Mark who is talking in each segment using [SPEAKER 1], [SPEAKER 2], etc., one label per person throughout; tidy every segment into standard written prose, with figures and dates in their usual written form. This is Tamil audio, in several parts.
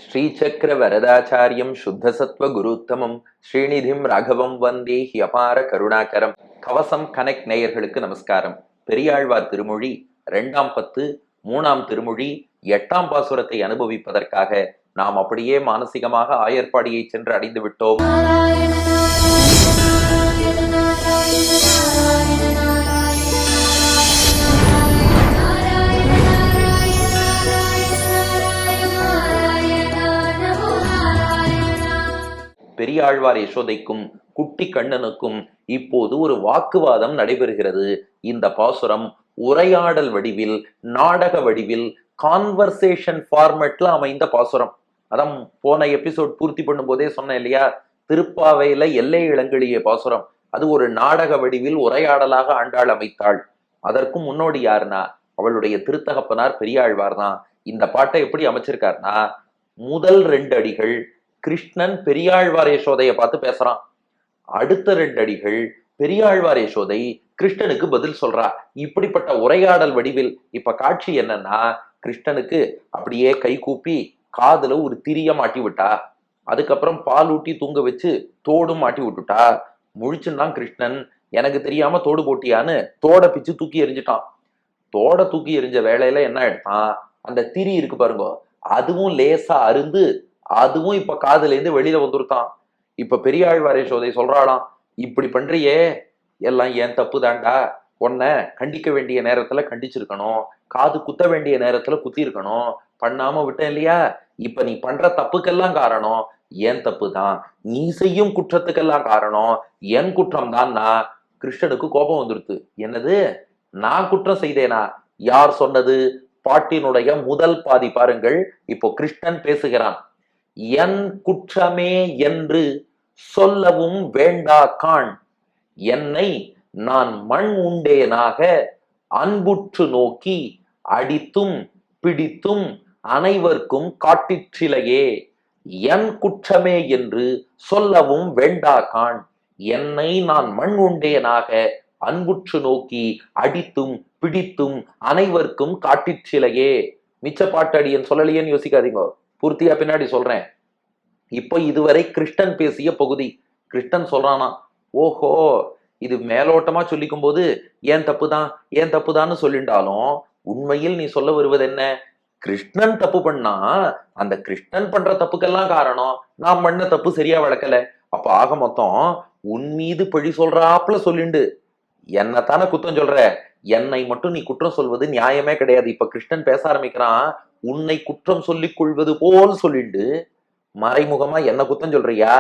[SPEAKER 1] ஸ்ரீசக்கர வரதாச்சாரியம் சுத்தசத்வ குருத்தமம் ஸ்ரீநிதிம் ராகவம் வந்தே ஹியபார கருணாகரம். கவசம் கனெக்ட் நேயர்களுக்கு நமஸ்காரம். பெரியாழ்வார் திருமொழி 2ஆம் பத்து 3ஆம் திருமொழி 8ஆம் பாசுரத்தை அனுபவிப்பதற்காக நாம் அப்படியே மானசீகமாக ஆயர்பாடியை சென்று அடைந்து விட்டோம். பெரியாழ்வார் யசோதைக்கும் குட்டி கண்ணனுக்கும் இப்போது ஒரு வாக்குவாதம் நடைபெறுகிறது. இந்த பாசுரம் உரையாடல் வடிவில், நாடக வடிவில், கான்வர்சேஷன் ஃபார்மேட்ல அமைந்த பாசுரம். அதான் போன எபிசோட் பூர்த்தி பண்ணும் போதே சொன்னேன் இல்லையா, திருப்பாவையில எல்லை இளங்கிளிய பாசுரம் அது ஒரு நாடக வடிவில் உரையாடலாக ஆண்டாள் அமைத்தாள். அதற்கும் முன்னோடி யாருன்னா அவளுடைய திருத்தகப்பனார் பெரியாழ்வார் தான். இந்த பாட்டை எப்படி அமைச்சிருக்காருனா, முதல் 2 அடிகள் கிருஷ்ணன் பெரியாழ்வார் யசோதையை பார்த்து பேசுறான். அடுத்த 2 அடிகள் பெரியாழ்வார் யசோதை கிருஷ்ணனுக்கு பதில் சொல்றா. இப்படிப்பட்ட உரையாடல் வடிவில். இப்ப காட்சி என்னன்னா, கிருஷ்ணனுக்கு அப்படியே கை கூப்பி காதுல ஒரு திரிய மாட்டி விட்டா. அதுக்கப்புறம் பால் ஊட்டி தூங்க வச்சு தோடும் மாட்டி விட்டுட்டா. முழிச்சுதான் கிருஷ்ணன், எனக்கு தெரியாம தோடு போட்டியான்னு தோட பிச்சு தூக்கி எறிஞ்சிட்டான். தோட தூக்கி எறிஞ்ச வேலையில என்ன எடுத்தான், அந்த திரி இருக்கு பாருங்க, அதுவும் லேசா அருந்து அதுவும் இப்ப காதுல இருந்து வெளியில வந்துருத்தான். இப்ப பெரியாழ்வார் யசோதை சொல்றாளாம், இப்படி பண்றியே எல்லாம் ஏன் தப்பு தாண்டா, உன்னை கண்டிக்க வேண்டிய நேரத்துல கண்டிச்சிருக்கணும், காது குத்த வேண்டிய நேரத்துல குத்தி இருக்கணும், பண்ணாம விட்டேன் இல்லையா, இப்ப நீ பண்ற தப்புக்கெல்லாம் காரணம் ஏன் தப்பு தான், நீ செய்யும் குற்றத்துக்கெல்லாம் காரணம் என் குற்றம் தான்னா. கிருஷ்ணனுக்கு கோபம் வந்துருது. என்னது, நான் குற்றம் செய்தேனா? யார் சொன்னது? பாட்டினுடைய முதல் பாதி பாருங்கள். இப்போ கிருஷ்ணன் பேசுகிறான். என் குற்றமே என்று சொல்லவும் வேண்டா காண், என்னை நான் மண் உண்டேனாக அன்புற்று நோக்கி அடித்தும் பிடித்தும் அனைவருக்கும் காட்டிற்றிலையே. என் குற்றமே என்று சொல்லவும் வேண்டா காண், என்னை நான் மண் உண்டேனாக அன்புற்று நோக்கி அடித்தும் பிடித்தும் அனைவருக்கும் காட்டிற்றிலையே. மிச்ச பாட்டடியன் சொல்லலையேன்னு யோசிக்காதீங்க, பூர்த்தியா பின்னாடி சொல்றேன். இப்போ இதுவரை கிருஷ்ணன் பேசிய பகுதி. கிருஷ்ணன் சொல்றானா, ஓஹோ, இது மேலோட்டமா சொல்லிக்கும் போது ஏன் தப்புதான் ஏன் தப்புதான்னு சொல்லிட்டாலும் உண்மையில் நீ சொல்ல வருவது என்ன? கிருஷ்ணன் தப்பு பண்ணா அந்த கிருஷ்ணன் பண்ற தப்புக்கெல்லாம் காரணம் நான் பண்ண தப்பு சரியா வளர்க்கல. அப்ப ஆக மொத்தம் உன் மீது பழி சொல்றாப்புல சொல்லிண்டு என்னத்தானே குத்தம் சொல்ற, என்னை மட்டும் நீ குற்றம் சொல்வது நியாயமே கிடையாது. இப்ப கிருஷ்ணன் பேச ஆரம்பிக்கிறான், உன்னை குற்றம் சொல்லிக் கொள்வது போல் சொல்லிண்டு மறைமுகமா என்ன குற்றம் சொல்றியா?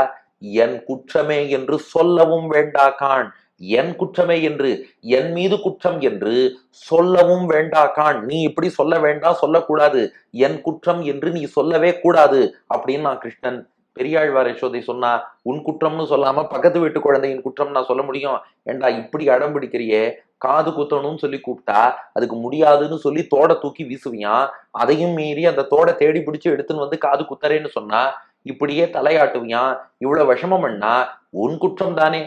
[SPEAKER 1] என் குற்றமே என்று சொல்லவும் வேண்டா காண், என் குற்றமே என்று, என் மீது குற்றம் என்று சொல்லவும் வேண்டா காண். நீ இப்படி சொல்ல வேண்டாம், சொல்லக்கூடாது. என் குற்றம் என்று நீ சொல்லவே கூடாது அப்படின்னு நான் கிருஷ்ணன். பெரியாழ்வார் யசோதை சொன்னா, உன் குற்றம்னு சொல்லாம பக்கத்து வீட்டு குழந்தையின் குற்றம் நான் சொல்ல முடியும்? ஏண்டா இப்படி அடம் பிடிக்கிறியே, காது குத்தணும்னு சொல்லி கூப்பிட்டா அதுக்கு முடியாதுன்னு சொல்லி தோட தூக்கி வீசுவியான். அதையும் மீறி அந்த தோட தேடி பிடிச்சு எடுத்துன்னு வந்து காது குத்தரேன்னு சொன்னா இப்படியே தலையாட்டுவியான். இவ்வளவு விஷமம் பண்ணா உன் குற்றம் தானே.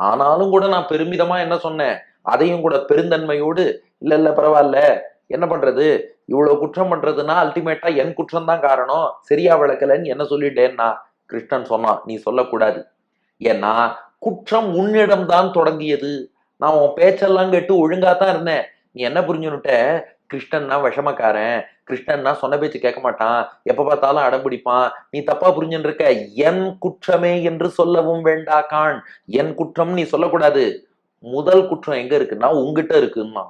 [SPEAKER 1] ஆனாலும் கூட நான் பெருமிதமா என்ன சொன்னேன், அதையும் கூட பெருந்தன்மையோடு, இல்ல இல்ல பரவாயில்ல, என்ன பண்றது, இவ்வளவு குற்றம் பண்றதுன்னா அல்டிமேட்டா என் குற்றம் தான் காரணம், சரியா வளர்க்கலன்னு என்ன சொல்லிட்டேன்னா. கிருஷ்ணன் சொன்னான், நீ சொல்லக்கூடாது. ஏன்னா குற்றம் உன்னிடம் தான் தொடங்கியது. நான் உன் பேச்செல்லாம் கேட்டு ஒழுங்காத்தான் இருந்தேன். நீ என்ன புரிஞ்சுன்னுட்ட, கிருஷ்ணன்னா விஷமக்காரன், கிருஷ்ணன்னா சொன்ன பேச்சு கேட்க மாட்டான், எப்ப பார்த்தாலும் அடம்பிடிப்பான், நீ தப்பா புரிஞ்சுன்னு இருக்க. என் குற்றமே என்று சொல்லவும் வேண்டா காண், என் குற்றம் நீ சொல்லக்கூடாது. முதல் குற்றம் எங்க இருக்குன்னா உங்ககிட்ட இருக்குன்னா.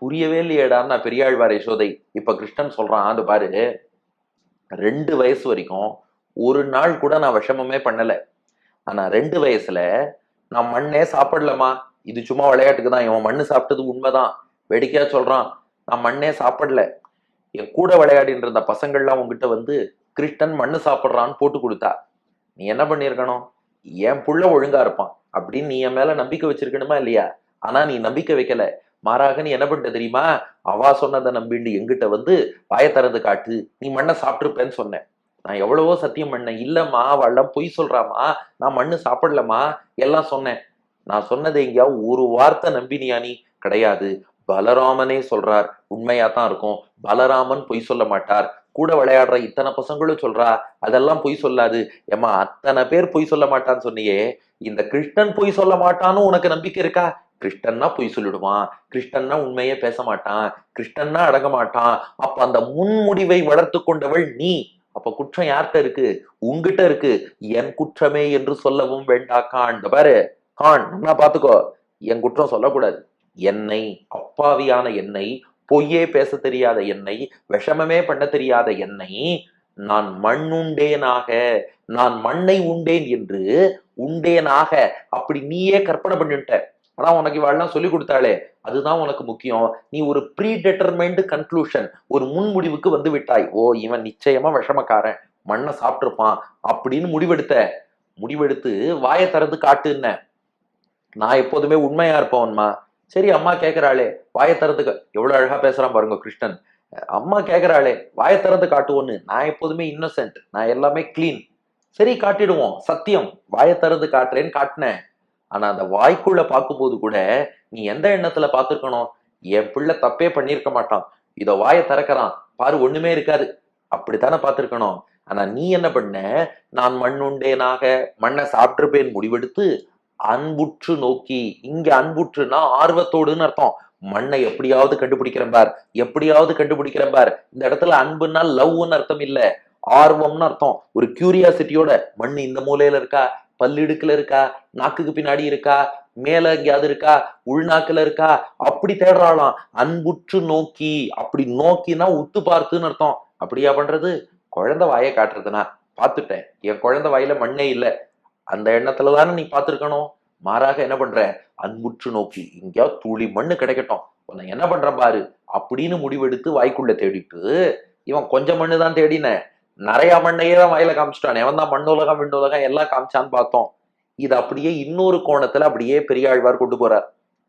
[SPEAKER 1] புரியவே இல்லையேடான்னா பெரியாழ்வார் யசோதை. இப்ப கிருஷ்ணன் சொல்றான், அது பாரு, 2 வயசு வரைக்கும் ஒரு நாள் கூட நான் விஷமமே பண்ணல. ஆனா 2 வயசுல நான் மண்ணே சாப்பிடலமா. இது சும்மா விளையாட்டுக்கு தான், இவன் மண்ணு சாப்பிட்டது உண்மைதான். வேடிக்கையா சொல்றான், நான் மண்ணே சாப்பிடல. என் கூட விளையாடின்ற இருந்த பசங்கள்லாம் உங்ககிட்ட வந்து கிருஷ்ணன் மண்ணு சாப்பிட்றான்னு போட்டு கொடுத்தா. நீ என்ன பண்ணிருக்கணும், என் புள்ள ஒழுங்கா இருப்பான் அப்படின்னு நீ என் மேல நம்பிக்கை வச்சிருக்கணுமா இல்லையா? ஆனா நீ நம்பிக்கை வைக்கல. மாறாக நீ என்ன பண்ணிட்ட தெரியுமா, அவா சொன்னதை நம்பிண்டு எங்கிட்ட வந்து வாயத்தரது காட்டு, நீ மண்ணை சாப்பிட்டுருப்பேன்னு சொன்னேன். நான் எவ்வளவோ சத்தியம் பண்ணேன், இல்லம்மா அவள்லாம் பொய் சொல்றாமா, நான் மண்ணு சாப்பிடலமா எல்லாம் சொன்னேன். நான் சொன்னதை எங்கேயா ஒரு வார்த்தை நம்பினியா நீ? கிடையாது. பலராமனே சொல்றார், உண்மையா தான் இருக்கும். பலராமன் பொய் சொல்ல மாட்டார். கூட விளையாடுற இத்தனை பசங்களும் சொல்றா, அதெல்லாம் பொய் சொல்லாது. ஏம்மா அத்தனை பேர் பொய் சொல்ல மாட்டான்னு சொன்னியே, இந்த கிருஷ்ணன் பொய் சொல்ல மாட்டான்னு உனக்கு நம்பிக்கை இருக்கா? கிருஷ்ணன்னா பொய் சொல்லிடுவான், கிருஷ்ணன்னா உண்மையே பேச மாட்டான், கிருஷ்ணன்னா அடங்க மாட்டான். அப்ப அந்த முன்முடிவை வளர்த்து கொண்டவள் நீ. அப்ப குற்றம் யார்கிட்ட இருக்கு? உங்கிட்ட இருக்கு. என் குற்றமே என்று சொல்லவும் வேண்டா கான். இந்த பாரு கான், நல்லா பாத்துக்கோ, என் குற்றம் சொல்லக்கூடாது. என்னை, அப்பாவியான என்னை, பொய்யே பேச தெரியாத என்னை, விஷமமே பண்ண தெரியாத என்னை, நான் மண் உண்டேனாக, நான் மண்ணை உண்டேன் என்று உண்டேனாக அப்படி நீயே கற்பனை பண்ணிட்ட. ஆனா உனக்கு இவாள்லாம் சொல்லி கொடுத்தாளே, அதுதான் உனக்கு முக்கியம். நீ ஒரு ப்ரீ டெட்டர்மைன்டு கன்க்ளூஷன், ஒரு முன்முடிவுக்கு வந்து விட்டாய். ஓ, இவன் நிச்சயமா விஷமக்காரன், மண்ணை சாப்பிட்டுருப்பான் அப்படின்னு முடிவெடுத்து வாயை திறந்து காட்டுன்ன. நான் எப்போதுமே உண்மையா இருப்பவன்மா. சரி, அம்மா கேட்கிறாளே வாயை திறந்து எவ்வளவு அழகா பேசுறான் பாருங்க கிருஷ்ணன். அம்மா கேட்கிறாளே வாயை திறந்து காட்டுவோன்னு, நான் எப்போதுமே இன்னசென்ட், நான் எல்லாமே கிளீன். சரி காட்டிடுவோம், சத்தியம், வாயை திறந்து காட்டுறேன்னு காட்டினேன். ஆனா அந்த வாய்க்குள்ள பார்க்கும்போது கூட நீ எந்த எண்ணத்துல பார்த்திருக்கணும்? என் பிள்ளை தப்பே பண்ணியிருக்க மாட்டான், இத வாயை திறக்கிறான் பாரு, ஒண்ணுமே இருக்காது, அப்படித்தானே பார்த்திருக்கணும். ஆனா நீ என்ன பண்ண? நான் மண் உண்டேனாக, மண்ணை சாப்பிட்டிருப்பேன் முடிவெடுத்து அன்புற்று நோக்கி. இங்க அன்புற்றுனா ஆர்வத்தோடுன்னு அர்த்தம். மண்ணை எப்படியாவது கண்டுபிடிக்கிறேன் பார், எப்படியாவது கண்டுபிடிக்கிறேன் பார். இந்த இடத்துல அன்புன்னா லவ்னு அர்த்தம் இல்ல, ஆர்வம்னு அர்த்தம். ஒரு கியூரியாசிட்டியோட, மண் இந்த மூலையில இருக்கா, பல்லிடுக்குல இருக்கா, நாக்குக்கு பின்னாடி இருக்கா, மேல எங்கேயாவது இருக்கா, உள்நாக்குல இருக்கா, அப்படி தேடுறாளாம். அன்புற்று நோக்கி, அப்படி நோக்கினா உத்து பார்த்துன்னு அர்த்தம். அப்படியா பண்றது? குழந்தை வாயை காட்டுறதுனா பார்த்துட்டேன், என் குழந்தை வாயில மண்ணே இல்லை, அந்த எண்ணத்துலதானே நீ பார்த்திருக்கணும். மாறாக என்ன பண்ற? அன்புற்று நோக்கி, எங்கேயாவது துளி மண்ணு கிடைக்கட்டும், உன்னை என்ன பண்ற பாரு அப்படின்னு முடிவெடுத்து வாய்க்குள்ள தேடிட்டு, இவன் கொஞ்சம் மண்ணு தான் தேடின, நிறைய மண்ணையே தான் வாயில காமிச்சிட்டான். எவன் தான் மண்ணுலகம் விண்ணுலகம் எல்லாம் காமிச்சான்னு பார்த்தோம். இது அப்படியே இன்னொரு கோணத்துல அப்படியே பெரியாழ்வார் கொண்டு போறார்.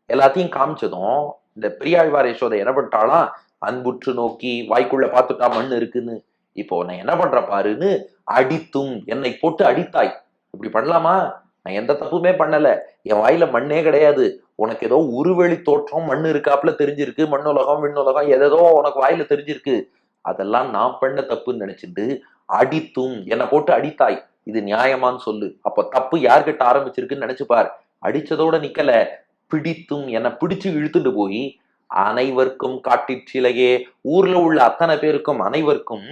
[SPEAKER 1] எல்லாத்தையும் காமிச்சதும் இந்த பெரியாழ்வார் யசோதை என்ன பண்ணிட்டாலாம், அன்புற்று நோக்கி வாய்க்குள்ள பார்த்துட்டா மண் இருக்குன்னு. இப்போ உன்னை என்ன பண்ற பாருன்னு அடித்தும், என்னை போட்டு அடித்தாய். இப்படி பண்ணலாமா? நான் எந்த தப்புமே பண்ணல, என் வாயில மண்ணே கிடையாது. உனக்கு ஏதோ உருவெளி தோற்றம் மண்ணு இருக்காப்புல தெரிஞ்சிருக்கு, மண்ணுலகம் விண்ணுலகம் எதோ உனக்கு வாயில தெரிஞ்சிருக்கு. அதெல்லாம் நான் பண்ண தப்புன்னு நினைச்சிட்டு அடித்தும் என்னை போட்டு அடித்தாய். இது நியாயமான்னு சொல்லு. அப்ப தப்பு யார்கிட்ட ஆரம்பிச்சிருக்குன்னு நினைச்சுப்பார். அடிச்சதோட நிக்கல, பிடித்தும் என்னை பிடிச்சு இழுத்துட்டு போய் அனைவருக்கும் காட்டிற்சிலையே, ஊர்ல உள்ள அத்தனை பேருக்கும் அனைவருக்கும்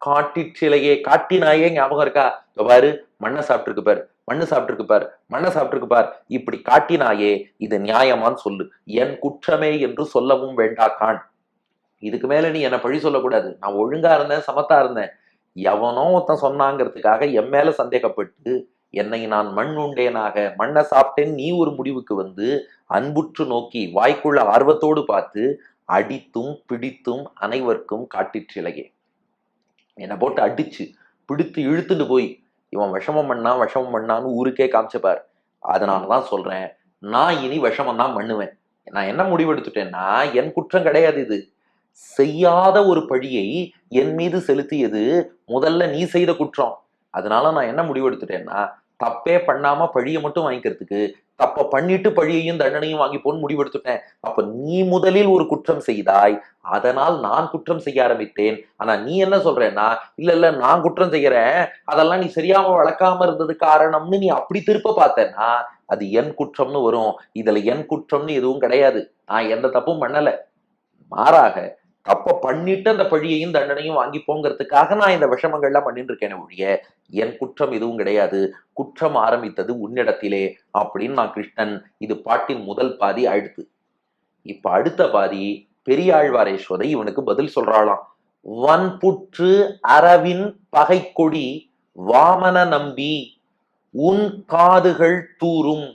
[SPEAKER 1] காட்டிற்சிலையே, காட்டினாயே ஞாபகம் இருக்கா? பாரு, மண்ணை சாப்பிட்டுருக்கு பாரு, மண்ணு சாப்பிட்டுருக்கு பாரு, மண்ணை சாப்பிட்டுருக்கு பார், இப்படி காட்டினாயே, இது நியாயமான்னு சொல்லு. என் குற்றமே என்று சொல்லவும் வேண்டா கான். இதுக்கு மேல நீ என்ன பழி சொல்லக்கூடாது. நான் ஒழுங்கா இருந்தேன், சமத்தா இருந்தேன். எவனோ ஒருத்தன் சொன்னாங்கிறதுக்காக என் மேல சந்தேகப்பட்டு என்னை நான் மண் உண்டேனாக, மண்ணை சாப்பிட்டேன் நீ ஒரு முடிவுக்கு வந்து அன்புற்று நோக்கி வாய்க்குள்ள ஆர்வத்தோடு பார்த்து அடித்தும் பிடித்தும் அனைவருக்கும் காட்டிற்றிலையே, என்னை போட்டு அடிச்சு பிடித்து இழுத்துட்டு போய் இவன் விஷமம் பண்ணான்னு ஊருக்கே காமிச்சப்பார். அதனாலதான் சொல்றேன், நான் இனி விஷமம் தான் பண்ணுவேன். நான் என்ன முடிவெடுத்துட்டேன்னா, என் குற்றம் கிடையாது இது. செய்யாத ஒரு பழியை என் மீது செலுத்தியது முதல்ல நீ செய்த குற்றம். அதனால நான் என்ன முடிவெடுத்துட்டேன்னா, தப்பே பண்ணாம பழியை மட்டும் வாங்கிக்கிறதுக்கு தப்ப பண்ணிட்டு பழியையும் தண்டனையும் வாங்கிப்போன்னு முடிவெடுத்துட்டேன். அப்ப நீ முதலில் ஒரு குற்றம் செய்தாய், அதனால் நான் குற்றம் செய்ய ஆரம்பித்தேன். ஆனா நீ என்ன சொல்றேன்னா, இல்ல நான் குற்றம் செய்யறேன், அதெல்லாம் நீ சரியாம வளர்க்காம இருந்தது காரணம்னு நீ அப்படி திருப்ப பார்த்தேன்னா அது என் குற்றம்னு வரும். இதுல என் குற்றம்னு எதுவும் கிடையாது. நான் எந்த தப்பும் பண்ணல. மாறாக தப்ப பண்ணிட்டு அந்த பழியையும் தண்டனையும் வாங்கி போங்கிறதுக்காக நான் இந்த விஷமங்கள்லாம் பண்ணிட்டு இருக்கேன் ஒழிய என் குற்றம் எதுவும் கிடையாது. குற்றம் ஆரம்பித்தது உன்னிடத்திலே அப்படின்னு நான் கிருஷ்ணன். இது பாட்டின் முதல் பாதி ஆயிடுத்து. இப்ப அடுத்த பாதி பெரியாழ்வார் யசோதை இவனுக்கு பதில் சொல்றாளாம். வன்புற்று அரவின் பகை கொடி வாமன நம்பி உன் காதுகள் தூரும்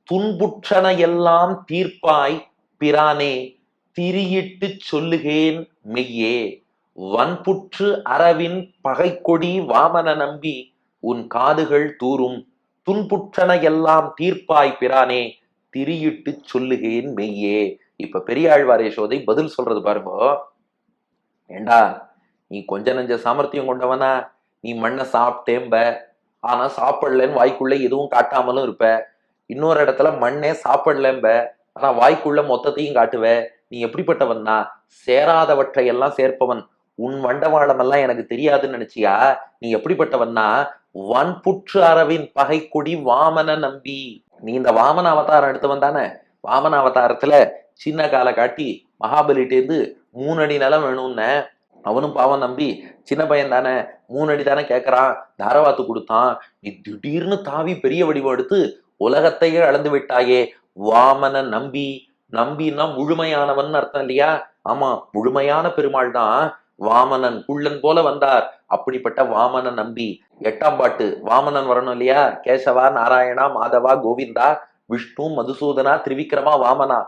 [SPEAKER 1] துன்புற்றன எல்லாம் தீர்ப்பாய் பிரானே திரியிட்டு சொல்லுகேன் மெய்யே. வன்புற்று அரவின் பகைக்கொடி வாமன நம்பி உன் காதுகள் தூரும் துன்புற்றன எல்லாம் தீர்ப்பாய் பிரானே திரியிட்டு சொல்லுகேன் மெய்யே. இப்ப பெரியாழ்வார் யசோதை பதில் சொல்றது பாருங்க. ஏண்டா, நீ கொஞ்ச நெஞ்ச சாமர்த்தியம் கொண்டவனா? நீ மண்ணை சாப்பிட்டேம்ப, ஆனா சாப்பிடலன்னு வாய்க்குள்ள எதுவும் காட்டாமலும் இருப்ப. இன்னொரு இடத்துல மண்ணே சாப்பிடலம்ப, ஆனா வாய்க்குள்ள மொத்தத்தையும் காட்டுவ. நீ எப்படிப்பட்டவன்னா, சேராதவற்றை எல்லாம் சேர்ப்பவன். உன் வண்டவாளம் எல்லாம் எனக்கு தெரியாதுன்னு நினைச்சியா? நீ எப்படிப்பட்டவன்னா, வன்புற்று அரவின் பகைக்கொடி வாமன நம்பி. நீ இந்த வாமன அவதாரம் எடுத்தவன் தானே? வாமன அவதாரத்துல சின்ன காலை காட்டி மகாபலிட்டேந்து 3 அடி நிலம் வேணும்னு அவனும் பாவம் நம்பி, சின்ன பையன் தானே 3 அடி தானே கேட்கறான், தாரவாத்து கொடுத்தான். நீ திடீர்னு தாவி பெரிய வடிவம் எடுத்து உலகத்தையே அளந்து விட்டாயே. வாமன நம்பி, நம்பின்னா முழுமையானவன் அர்த்தம் இல்லையா? ஆமா, முழுமையான பெருமாள் தான் வாமனன், குள்ளன் போல வந்தார். அப்படிப்பட்ட வாமன நம்பி. 8ஆம் பாட்டு வாமனன் வரணும் இல்லையா? கேசவா, நாராயணா, மாதவா, கோவிந்தா, விஷ்ணு, மதுசூதனா, திரிவிக்ரமா, வாமனா.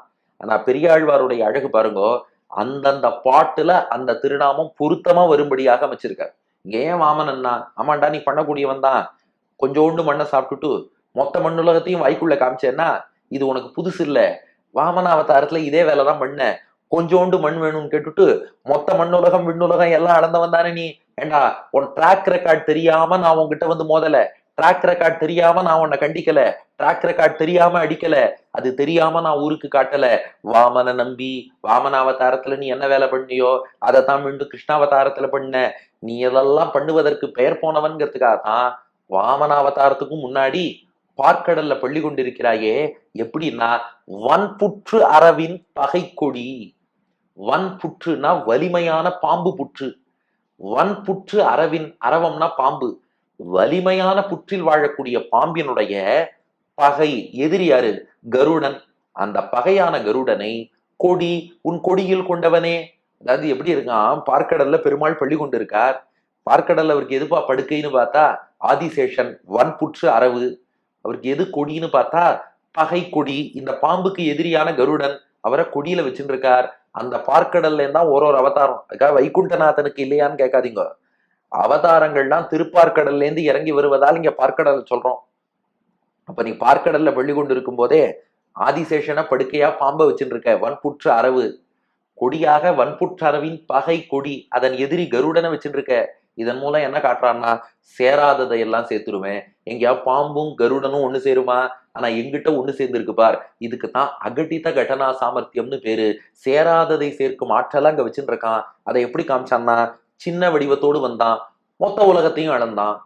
[SPEAKER 1] ஆனா பெரியாழ்வாருடைய அழகு பாருங்கோ, அந்தந்த பாட்டுல அந்த திருநாமம் பொருத்தமா வரும்படியாக அமைச்சிருக்கார். ஏன் வாமனன்னா, ஆமாண்டா நீ பண்ணக்கூடியவன் தான். கொஞ்சோண்டு மண்ணை சாப்பிட்டுட்டு மொத்த மண்ணுலகத்தையும் வாய்க்குள்ள காமிச்சேன்னா இது உனக்கு புதுசு இல்ல. வாமன அவதாரத்துல இதே வேலைதான் பண்ண. கொஞ்சோண்டு மண் வேணும்னு கேட்டுட்டு மொத்த மண்ணுலகம் விண்ணுலகம் எல்லாம் அளந்தவன் தானே நீ. ஏண்டா, உன் ட்ராக் ரெக்கார்ட் தெரியாம நான் உன்கிட்ட வந்து மோதல. ட்ராக் ரெக்கார்ட் தெரியாம நான் உன்னை கண்டிக்கல. ட்ராக் ரெக்கார்ட் தெரியாம அடிக்கல. அது தெரியாம நான் ஊருக்கு காட்டல. வாமன நம்பி, வாமன அவதாரத்துல நீ என்ன வேலை பண்ணியோ அதைத்தான் மீண்டும் கிருஷ்ணாவதாரத்துல பண்ண. நீ இதெல்லாம் பண்ணுவதற்கு பெயர் போனவன்கிறதுக்காக தான் வாமன அவதாரத்துக்கும் முன்னாடி பார்க்கடல்ல பள்ளி கொண்டிருக்கிறாயே. எப்படின்னா, வன்புற்று அரவின் பகைக்கொடி. வன்புற்றுனா வலிமையான பாம்பு புற்று. வன்புற்று அரவின், அரவம்னா பாம்பு. வலிமையான புற்றில் வாழக்கூடிய பாம்பினுடைய பகை எதிரி யாரு? கருடன். அந்த பகையான கருடனை கொடி, உன் கொடியில் கொண்டவனே. அதாவது எப்படி இருக்கான், பார்க்கடல்ல பெருமாள் பள்ளி கொண்டு இருக்கார். பார்க்கடல்ல அவருக்கு எதுப்பா படுக்கைன்னு பார்த்தா ஆதிசேஷன், வன்புற்று அரவு. அவருக்கு எது கொடின்னு பார்த்தா பகை கொடி. இந்த பாம்புக்கு எதிரியான கருடன், அவரை கொடியில வச்சுட்டு இருக்கார். அந்த பார்க்கடல்ல தான் ஒரு அவதாரம். அதுக்காக வைகுண்டநாதனுக்கு இல்லையான்னு கேட்காதீங்க. அவதாரங்கள்லாம் திருப்பார்க்கடல்ல இருந்து இறங்கி வருவதால் இங்க பார்க்கடல் சொல்றோம். அப்ப நீ பார்க்கடல்ல பள்ளி கொண்டு இருக்கும் போதே ஆதிசேஷனை படுக்கையா பாம்பை வச்சுட்டு இருக்க. வன்புற்று அரவு கொடியாக, வன்புற்று அரவின் பகை கொடி, அதன் எதிரி கருடனை வச்சுட்டு இருக்க. இதன் மூலம் என்ன காட்டுறான்னா, சேராததை எல்லாம் சேர்த்துருவேன். எங்கேயா பாம்பும் கருடனும் ஒண்ணு சேருமா? ஆனா எங்கிட்ட ஒண்ணு சேர்ந்திருக்கு பார். இதுக்குத்தான் அகட்டித கடனா சாமர்த்தியம்னு பேரு. சேராததை சேர்க்கும் ஆற்றலாம் அங்க வச்சுட்டு இருக்கான். அதை எப்படி காமிச்சான்னா, சின்ன வடிவத்தோடு வந்தான், மொத்த உலகத்தையும் அளந்தான்.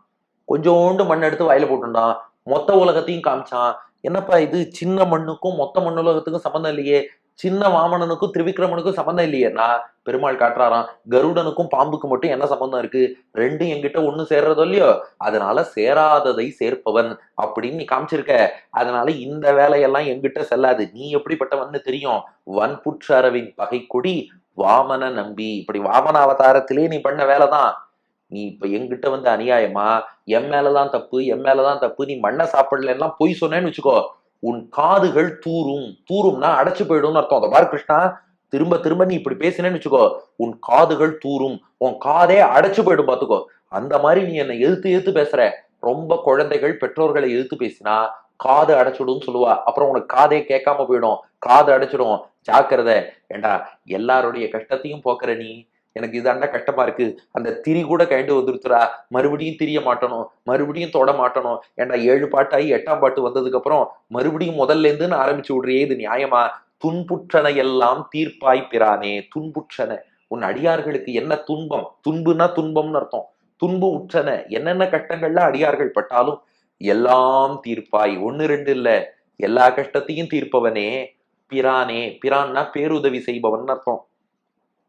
[SPEAKER 1] கொஞ்சோண்டு மண் எடுத்து வாயில போட்டுட்டான், மொத்த உலகத்தையும் காமிச்சான். என்னப்பா இது, சின்ன மண்ணுக்கும் மொத்த மண்ணுலகத்துக்கும் சம்பந்தம் இல்லையே, சின்ன வாமனனுக்கும் திரிவிக்ரமனுக்கும் சம்பந்தம் இல்லையேன்னா பெருமாள் காட்டுறாராம், கருடனுக்கும் பாம்புக்கு மட்டும் என்ன சம்பந்தம் இருக்கு? ரெண்டும் என்கிட்ட ஒண்ணு சேர்றதோ இல்லையோ, அதனால சேராததை சேர்ப்பவன் அப்படின்னு நீ காமிச்சிருக்க. அதனால இந்த வேலையெல்லாம் என்கிட்ட செல்லாது. நீ எப்படிப்பட்டவன்னு தெரியும். வன்புற்று அரவின் பகைக்கொடி வாமன நம்பி. இப்படி வாமன அவதாரத்திலே நீ பண்ண வேலைதான். நீ இப்ப என்கிட்ட வந்து அநியாயமா என் மேலதான் தப்பு, என் மேலதான் தப்பு, நீ மண்ணை சாப்பிடலன்னா பொய் சொன்னேன்னு வச்சுக்கோ, உன் காதுகள் தூரும். தூரும்னா அடைச்சு போயிடும்னு அர்த்தம். அதை பாரு கிருஷ்ணா, திரும்ப திரும்ப நீ இப்படி பேசினேன்னு வச்சுக்கோ, உன் காதுகள் தூரும், உன் காதே அடைச்சு போயிடும் பாத்துக்கோ. அந்த மாதிரி நீ என்னை எதிர்த்து எதிர்த்து பேசுற. ரொம்ப குழந்தைகள் பெற்றோர்களை எதிர்த்து பேசினா காது அடைச்சிடும்னு சொல்லுவா. அப்புறம் உனக்கு காதே கேட்காம போயிடும், காது அடைச்சிடும். ஜாக்கிரதை. ஏண்டா, எல்லாருடைய கஷ்டத்தையும் போக்குற நீ, எனக்கு இதாண்டா கஷ்டமா இருக்கு, அந்த திரி கூட கைண்டு வந்துருத்துறா, மறுபடியும் திரிய மாட்டணும், மறுபடியும் தொட மாட்டணும். ஏண்டா 7 பாட்டாகி 8ஆம் பாட்டு வந்ததுக்கு அப்புறம் மறுபடியும் முதல்ல இருந்துன்னு ஆரம்பிச்சு விடுறியே, இது நியாயமா? துன்புற்றன எல்லாம் தீர்ப்பாய் பிரானே. துன்புற்றன, உன் அடியார்களுக்கு என்ன துன்பம், துன்புனா துன்பம்னு அர்த்தம். துன்பு உற்றன, என்னென்ன கஷ்டங்கள்லாம் அடியார்கள் பட்டாலும் எல்லாம் தீர்ப்பாய். 1 2 இல்ல, எல்லா கஷ்டத்தையும் தீர்ப்பவனே பிரானே. பிரான்னா பேருதவி செய்பவன் அர்த்தம்.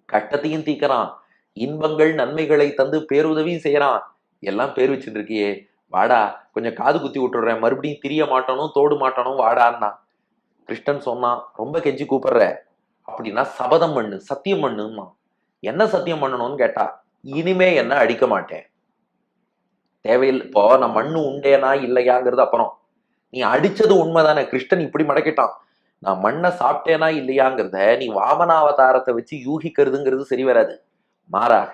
[SPEAKER 1] கஷ்டத்தையும் தீக்கிறான், இன்பங்கள் நன்மைகளை தந்து பேருதவியும் செய்யறான். எல்லாம் பேர் வச்சுட்டு இருக்கியே, வாடா கொஞ்சம் காது குத்தி விட்டுடுறேன், மறுபடியும் திரிய மாட்டணும் தோடு மாட்டணும் வாடான்னா. கிருஷ்ணன் சொன்னான், ரொம்ப கெஞ்சி கூப்பிடுற அப்படின்னா சபதம் பண்ணு, சத்தியம் பண்ணுன்னா. என்ன சத்தியம் பண்ணணும்னு கேட்டா, இனிமே என்ன அடிக்க மாட்டேன். தேவையில்லை. இப்போ நான் மண்ணு உண்டேனா இல்லையாங்கிறது அப்புறம், நீ அடிச்சது உண்மைதானே. கிருஷ்ணன் இப்படி மடக்கிட்டான், நான் மண்ணை சாப்பிட்டேனா இல்லையாங்கிறத நீ வாமனாவதாரத்தை வச்சு யூகிக்கிறதுங்கிறது சரி வராது. மாறாக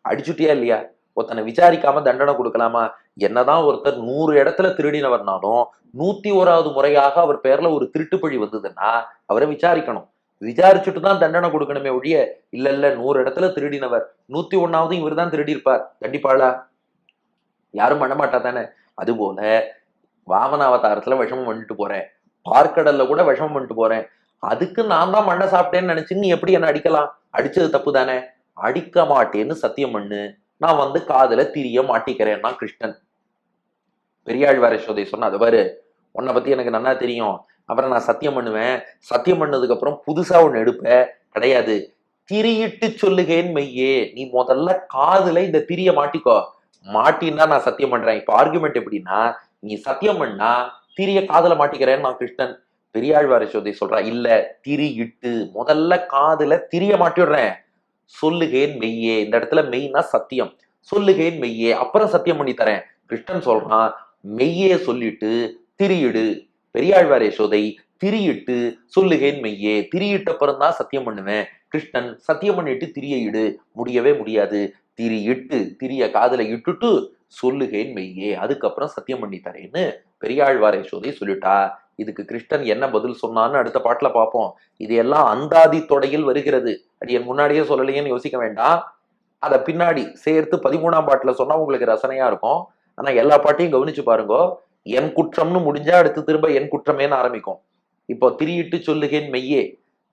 [SPEAKER 1] அடிச்சுட்டியா இல்லையா, ஒருத்தனை விசாரிக்காம தண்டனை கொடுக்கலாமா? என்னதான் ஒருத்தர் 100 இடத்துல திருடினவர்னாலும் 101வது முறையாக அவர் பேர்ல ஒரு திருட்டுப்பழி வந்ததுன்னா அவரை விசாரிக்கணும். விசாரிச்சுட்டு தான் தண்டனை கொடுக்கணுமே ஒழிய, இல்ல இல்ல 100 இடத்துல திருடினவர் 101வது இவர் தான் திருடி இருப்பார், கண்டிப்பாளா? யாரும் பண்ண மாட்டா தானே. அதுபோல வாமனாவதாரத்துல விஷமம் பண்ணிட்டு போறேன், பார்க்கடல்ல கூட விஷமம் பண்ணிட்டு போறேன், அதுக்கு நான் தான் மண்ணை சாப்பிட்டேன்னு நினைச்சு நீ எப்படி என்ன அடிக்கலாம்? அடிச்சது தப்பு தானே. அடிக்க மாட்டேன்னு சத்தியம் பண்ணு, நான் வந்து காதுல திரிய மாட்டிக்கிறேன்னா கிருஷ்ணன். பெரியாழ்வார் யசோதை சொன்னா, அது பாரு உன்னை பத்தி எனக்கு நல்லா தெரியும், அப்புறம் நான் சத்தியம் பண்ணுவேன், சத்தியம் பண்ணதுக்கு அப்புறம் புதுசா ஒண்ணு எடுப்ப கிடையாது, திரியிட்டு சொல்லுகேன் மெய்யே, நீ முதல்ல காதுல இந்த திரிய மாட்டிக்கோ, மாட்டின்னா நான் சத்தியம் பண்றேன். இப்ப ஆர்குமெண்ட் எப்படின்னா, நீ சத்தியம் பண்ணா திரிய காதுல மாட்டிக்கிறேன்னு நான் கிருஷ்ணன். பெரியாழ்வார் யசோதை சொல்றா, இல்ல, திரியிட்டு முதல்ல காதுல திரிய மாட்டிடுறேன், சொல்லுகேன் மெய்யே, இந்த இடத்துல மெய்னா சத்தியம், சொல்லுகேன் மெய்யே அப்புறம் சத்தியம் பண்ணி தரேன். கிருஷ்ணன் சொல்றான், மெய்யே சொல்லிட்டு திரியிடு. பெரியாழ்வார் யசோதை, திரியிட்டு சொல்லுகேன் மெய்யே, திரியிட்ட அப்புறம் தான் சத்தியம் பண்ணுவேன். கிருஷ்ணன், சத்தியம் பண்ணிட்டு திரிய இடு, முடியவே முடியாது, திரியிட்டு திரிய காதுல இட்டுட்டு சொல்லுகேன் மெய்யே, அதுக்கப்புறம் சத்தியம் பண்ணி தரேன்னு பெரியாழ்வார் யசோதை சொல்லிட்டா. இதுக்கு கிருஷ்ணன் என்ன பதில் சொன்னான்னு அடுத்த பாட்டுல பார்ப்போம். இது எல்லாம் அந்தாதி தொடையில் வருகிறது, அது என் முன்னாடியே சொல்லலையேன்னு யோசிக்க வேண்டாம், அதை பின்னாடி சேர்த்து 13ஆம் பாட்டுல சொன்னா உங்களுக்கு ரசனையா இருக்கும். ஆனா எல்லா பாட்டையும் கவனிச்சு பாருங்க, என் குற்றம்னு முடிஞ்சா அடுத்து திரும்ப என் குற்றமேன்னு ஆரம்பிக்கும். இப்போ திரியிட்டு சொல்லுகேன் மெய்யே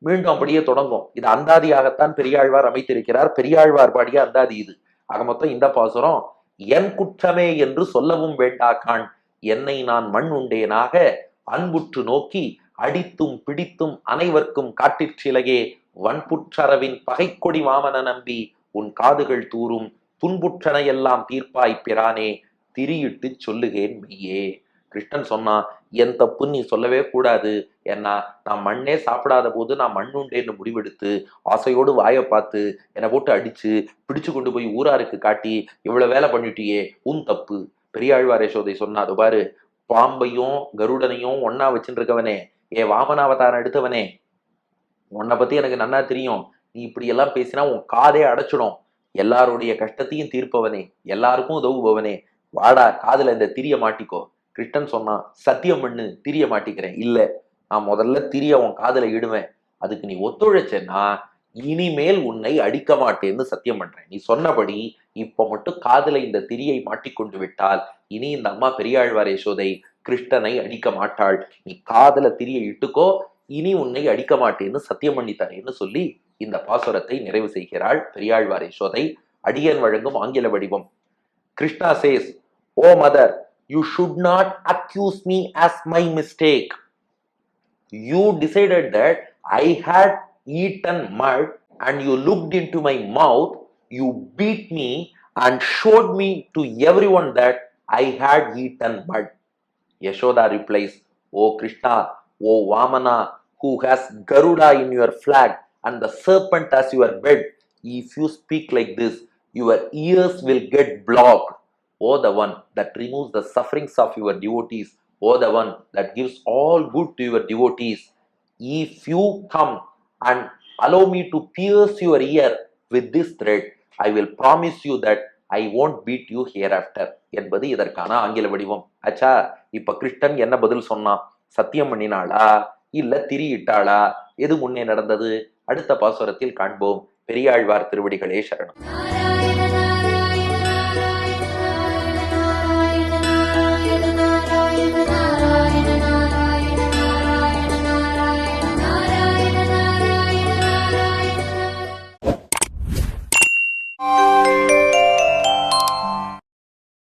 [SPEAKER 1] மீண்டும் அப்படியே தொடங்கும். இது அந்தாதியாகத்தான் பெரியாழ்வார் அமைத்திருக்கிறார், பெரியாழ்வார் பாடிய அந்தாதி இது. ஆக மொத்தம் இந்த பாசுரம், என் குற்றமே என்று சொல்லவும் வேண்டாக்கான், என்னை நான் மண் உண்டேனாக அன்புற்று நோக்கி அடித்தும் பிடித்தும் அனைவர்க்கும் காட்டிற்சிலையே, வன்புற்றரவின் பகைக்கொடி வாமன நம்பி உன் காதுகள் தூரும் துன்புற்றன எல்லாம் தீர்ப்பாய் பிரானே, திரியிட்டு சொல்லுகேன் மெய்யே. கிருஷ்ணன் சொன்னா, என் தப்பு நீ சொல்லவே கூடாது, ஏன்னா நான் மண்ணே சாப்பிடாத போது நான் மண் உண்டேன்னு முடிவெடுத்து ஆசையோடு வாயை பார்த்து என்னை போட்டு அடிச்சு பிடிச்சு கொண்டு போய் ஊராருக்கு காட்டி இவ்வளவு வேலை பண்ணிட்டியே, உன் தப்பு. பெரியாழ்வார் யசோதை சொன்னா, அது பாரு, பாம்பையும் கருடனையும் ஒன்னா வச்சுட்டு இருக்கவனே, வாமனாவதாரம் எடுத்தவனே, உன்னை பத்தி எனக்கு நன்னா தெரியும், நீ இப்படி எல்லாம் பேசினா உன் காதே அடைச்சிடும், எல்லாருடைய கஷ்டத்தையும் தீர்ப்பவனே, எல்லாருக்கும் உதவுபவனே, வாடா காதுல இந்த திரிய மாட்டிக்கோ. கிருஷ்ணன் சொன்னான், சத்தியம் பண்ணு திரிய மாட்டிக்கிறேன். இல்ல, நான் முதல்ல திரிய உன் காதுல இடுவேன், அதுக்கு நீ ஒத்துழைச்சேன்னா இனிமேல் உன்னை அடிக்க மாட்டேன்னு சத்தியம் பண்றேன். நீ சொன்னபடி இப்ப மட்டும் காதுல இந்த திரியை மாட்டிக்கொண்டு விட்டால் இனி இந்த அம்மா பெரியாழ்வார் யசோதை கிருஷ்ணனை அடிக்க மாட்டாள், நீ காதுல திரியை இட்டுக்கோ, இனி உன்னை அடிக்க மாட்டேன்னு சத்தியம் பண்ணி தரேன்னு சொல்லி இந்த பாசுரத்தை நிறைவு செய்கிறாள் பெரியாழ்வார் யசோதை. அடியன் வழங்கும் ஆங்கில வடிவம். Krishna says, O mother, you should not accuse me as my mistake. You decided that I had eaten mud and you looked into my mouth, you beat me and showed me to everyone that I had eaten mud. Yashoda replies, O Krishna, O Vamana, who has Garuda in your flag and the serpent as your bed, if you speak like this, your ears will get blocked. O the one that removes the sufferings of your devotees, O the one that gives all good to your devotees, if you come and allow me to pierce your ear with this thread, I will promise you that I won't beat you hereafter என்பது இதற்கான ஆங்கில வடிவம். ஆச்சா, இப்ப கிருஷ்ணன் என்ன பதில் சொன்னான்? சத்தியம் பண்ணினாளா இல்ல திரியிட்டாளா? எது முன்னே நடந்தது? அடுத்த பாசுரத்தில் காண்போம். பெரியாழ்வார் திருவடிகளே சரணம்.